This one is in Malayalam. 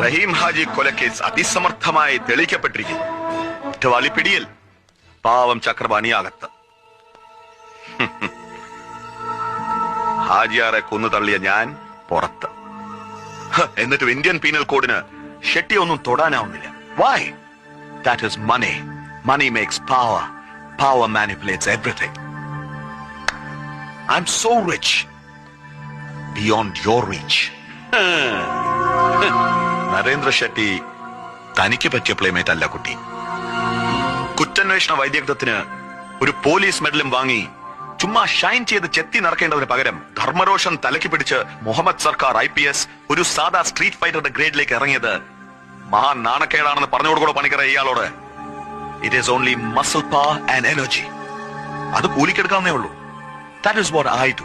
റഹീം ഹാജി കൊലക്കേസ് അതിസമർത്ഥമായി തെളിയിക്കപ്പെട്ടിരിക്കുന്നു. കുറ്റവാളി പിടിയിൽ, പാവം ചക്രപാണി അകത്ത്. ഹാജിയാറെ കൊന്നു തള്ളിയ ഞാൻ പുറത്ത്. എന്നിട്ടും ഇന്ത്യൻ പീനൽ കോഡിന് ഷെട്ടി ഒന്നും തൊടാനാവുന്നില്ല. Why? That is money. Money makes power. Power manipulates everything. I'm so rich. Beyond your reach. Narendra Shetty തനിക്ക് പറ്റിയ പ്ലേമേറ്റ് അല്ല കുട്ടി. കുറ്റാന്വേഷണ വൈദഗ്ധ്യത്തിന് ഒരു പോലീസ് മെഡലും വാങ്ങി ചുമ്മാ ഷൈൻ ചെയ്ത് ചെത്തി നടക്കേണ്ടതിന് പകരം ധർമ്മരോഷൻ തലയ്ക്ക് പിടിച്ച് മുഹമ്മദ് സർക്കാർ IPS ഒരു സാധാ സ്ട്രീറ്റ് ഫൈറ്ററുടെ ഗ്രേഡിലേക്ക് ഇറങ്ങിയത് മഹാ നാണക്കേടാണെന്ന് പറഞ്ഞു കൊടുക്കോ പണിക്കറ ഇയാളോട്. It is only muscle power and energy. അത് കൂലിക്കെടുക്കാവുന്നേ ഉള്ളൂ. That is what I do.